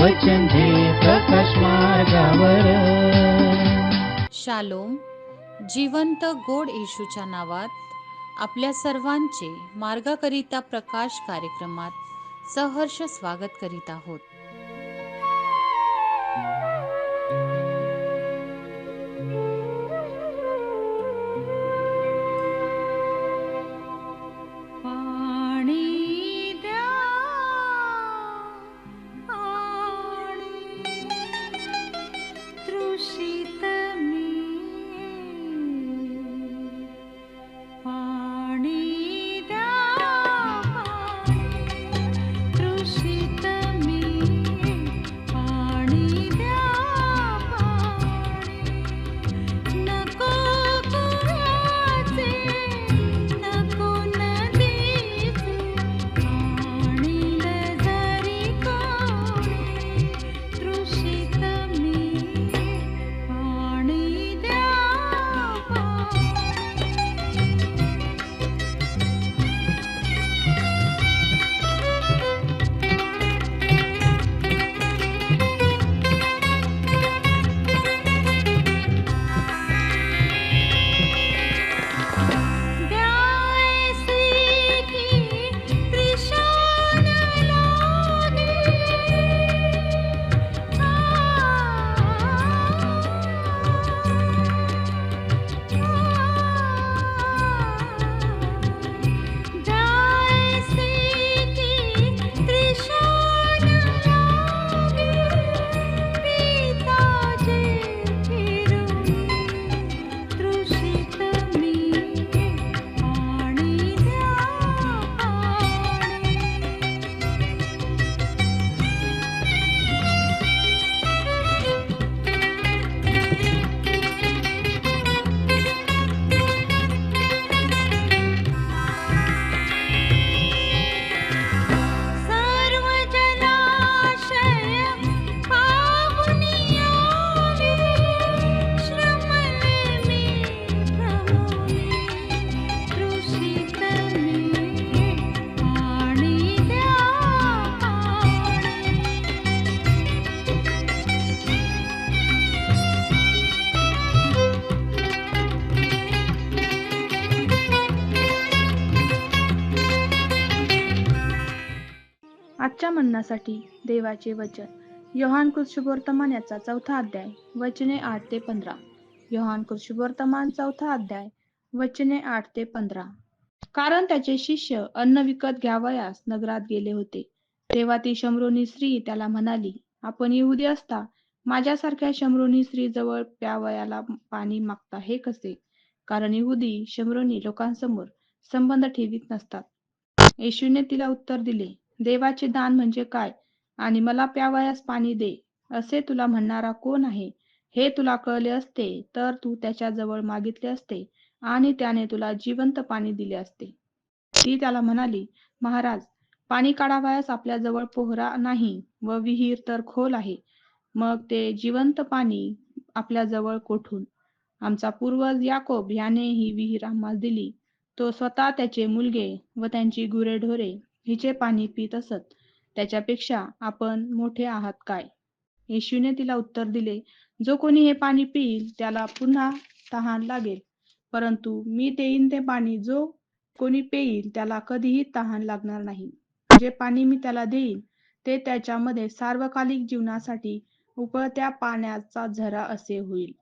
वचन दे प्रकाश मार्गावर. शालोम. जिवंत गोड येशूच्या नावात आपल्या सर्वांचे मार्गाकरिता प्रकाश कार्यक्रमात सहर्ष स्वागत करीत आहोत. आजच्या म्हणण्यासाठी देवाचे वचन. योहानकृत शुभवर्तमान याचा 4था अध्याय वचने 8 ते 15. योहानकृत शुभवर्तमान 4था अध्याय वचने 8 ते 15. कारण त्याचे शिष्य अन्न विकत घ्यावयास नगरात गेले होते. तेव्हा ती शमरोनी स्त्री त्याला म्हणाली, आपण यहुदी असता माझ्यासारख्या शमरोनी स्त्री जवळ प्यावयाला पाणी मागता हे कसे? कारण यहुदी शमरोनी लोकांसमोर संबंध ठेवीत नसतात. येशूने तिला उत्तर दिले, देवाचे दान म्हणजे काय आणि मला प्यावयास पाणी दे असे तुला म्हणणारा कोण आहे हे तुला कळले असते तर तू त्याच्याजवळ मागितले असते आणि त्याने तुला जिवंत पाणी दिले असते. ती त्याला म्हणाली, महाराज, पाणी काढावयास आपल्याजवळ पोहरा नाही व विहीर तर खोल आहे. मग ते जिवंत पाणी आपल्याजवळ कोठून? आमचा पूर्वज याकोब याने ही विहीर आम्हाला दिली. तो स्वतः, त्याचे मुलगे व त्यांची गुरेढोरे हिचे पाणी पित असत. त्याच्यापेक्षा आपण मोठे आहात काय? येशूने तिला उत्तर दिले, जो कोणी हे पाणी पिईल त्याला पुन्हा तहान लागेल, परंतु मी देईन ते पाणी जो कोणी पेईल त्याला कधीही तहान लागणार नाही. जे पाणी मी त्याला देईन ते त्याच्यामध्ये सार्वकालिक जीवनासाठी उकळत्या पाण्याचा झरा असे होईल.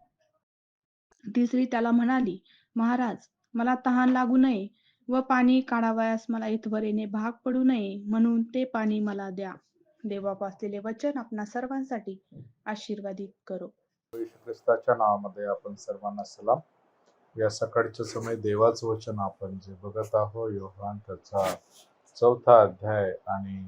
ती स्त्री त्याला म्हणाली, महाराज, मला तहान लागू नये व पाणी काढावयास मला इथवर येणे भाग पडू नये, म्हणून ते पाणी मला द्या. देवाप असलेले वचन आपणा सर्वांसाठी आशीर्वादित करो. येशू ख्रिस्ताच्या नावामध्ये आपण सर्वांना सलाम. या सकाळच्या समय देवाचं वचन आपण जे बघत आहोत, योहान त्याचा 4था अध्याय आणि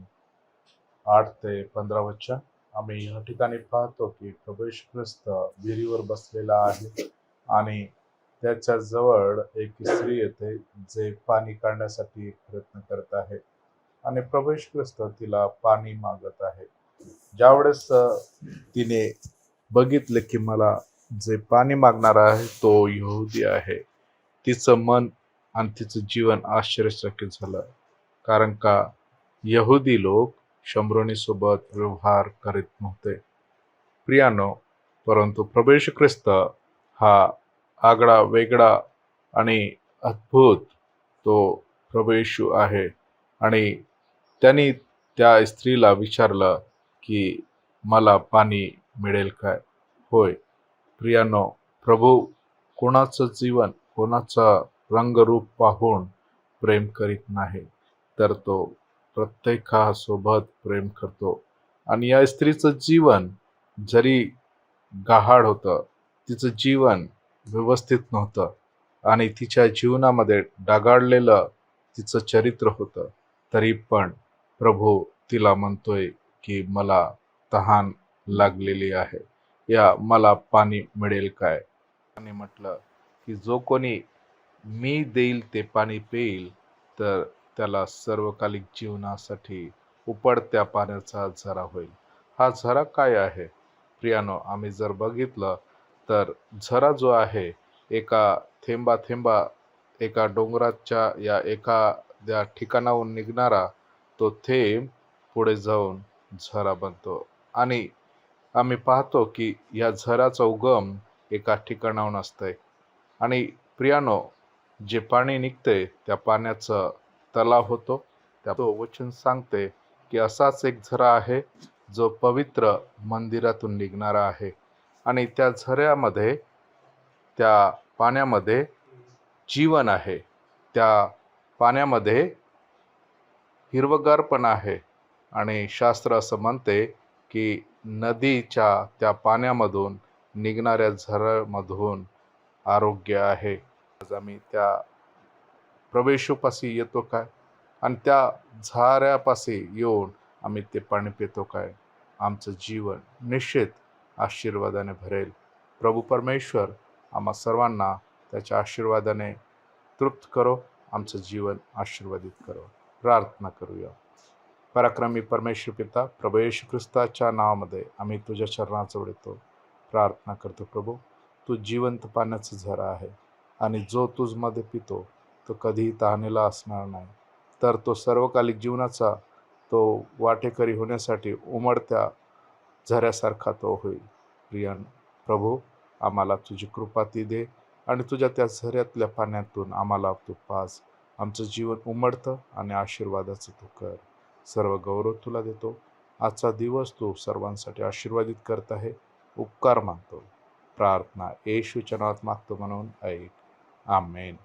8 ते 15 वचन. आम्ही या ठिकाणी पाहतो की प्रभू येशू ख्रिस्त विहिरीवर बसलेला आहे आणि त्याच्या जवळ एक स्त्री येते जे पाणी काढण्यासाठी प्रयत्न करत आहे आणि प्रभू येशू ख्रिस्त तिला पाणी मागत आहे. ज्यावेळेस तिने बघितले की मला जे पाणी मागणार आहे तो यहुदी आहे, तिचं मन आणि तिचं जीवन आश्चर्यचकित झालं. कारण का यहुदी लोक शंभरुणीसोबत व्यवहार करीत नव्हते. प्रियानो, परंतु प्रभू येशू ख्रिस्त हा आगळा वेगळा आणि अद्भुत तो प्रभू येशू आहे. आणि त्यांनी त्या स्त्रीला विचारलं की मला पाणी मिळेल काय? होय प्रियानो, प्रभू कोणाचं जीवन, कोणाचं रंगरूप पाहून प्रेम करीत नाही, तर तो प्रत्येकासोबत प्रेम करतो. आणि या स्त्रीचं जीवन जरी गहाळ होतं, तिचं जीवन व्यवस्थित नव्हतं आणि तिच्या जीवनामध्ये डागाळलेलं तिचं चरित्र होतं, तरी पण प्रभू तिला म्हणतोय की मला तहान लागलेली आहे, या मला पाणी मिळेल काय? आणि म्हटलं की जो कोणी मी देईल ते पाणी पेईल, तर त्याला सर्वकालिक जीवनासाठी उपडत्या पाण्याचा झरा होईल. हा झरा काय आहे? प्रियानो, आम्ही जर बघितलं तर झरा जो आहे, एका थेंबा एका डोंगराच्या या एखाद्या ठिकाणाहून निघणारा तो थेंब पुढे जाऊन झरा बनतो. आणि आम्ही पाहतो की या झऱ्याचा उगम एका ठिकाणाहून असतंय. आणि प्रियानो, जे पाणी निघते त्या पाण्याचं तलाव होतो. त्या वचन सांगते की असाच एक झरा आहे जो पवित्र मंदिरातून निघणारा आहे. आणि त्या झऱ्यामध्ये, त्या पाण्यामध्ये जीवन आहे. त्या पाण्यामध्ये हिरवगारपण आहे. आणि शास्त्र असं म्हणते की नदीच्या त्या पाण्यामधून निघणाऱ्या झऱ्यामधून आरोग्य आहे. आज आम्ही त्या प्रभू येशूपाशी येतो काय? आणि त्या झऱ्यापाशी येऊन आम्ही ते पाणी पितो काय? आमचं जीवन निश्चित आशीर्वादाने भरेल. प्रभू परमेश्वर आम्हा सर्वांना त्याच्या आशीर्वादाने तृप्त करो, आमचं जीवन आशीर्वादित करो. प्रार्थना करूया. पराक्रमी परमेश्वर पिता, प्रभू येशू ख्रिस्ताच्या नावामध्ये आम्ही तुझ्या चरणाजवळ येतो. प्रार्थना करतो प्रभू, तू जिवंत पाण्याचा झरा आहे आणि जो तुझमध्ये पितो तो कधीही तहानेला असणार नाही, तर तो सर्वकालिक जीवनाचा तो वाटेकरी होण्यासाठी उमडत्या झऱ्यासारखा तो होईल. प्रियन प्रभू, आम्हाला तुझी कृपा ती दे आणि तुझ्या त्या झऱ्यातल्या पाण्यातून आम्हाला तू पाज. आमचं जीवन उमडतं आणि आशीर्वादाचं तू कर. सर्व गौरव तुला देतो. आजचा दिवस तू सर्वांसाठी आशीर्वादित करत आहे. उपकार मानतो. प्रार्थना येशूच्या नावात मागतो म्हणून ऐक. आमेन.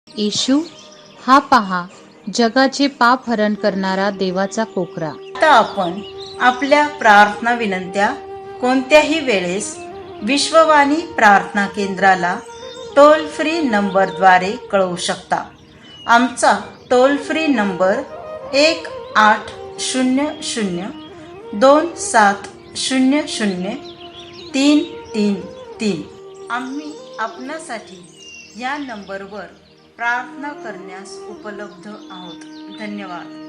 येशू, हा पहा जगाचे पाप हरण करणारा देवाचा कोकरा. आता आपण आपल्या प्रार्थना विनंत्या कोणत्याही वेळेस विश्ववाणी प्रार्थना केंद्राला टोल फ्री नंबरद्वारे कळवू शकता. आमचा टोल फ्री नंबर 1-800-2700-333. आम्ही आपणासाठी या नंबरवर प्रार्थना करण्यास उपलब्ध आहोत. धन्यवाद.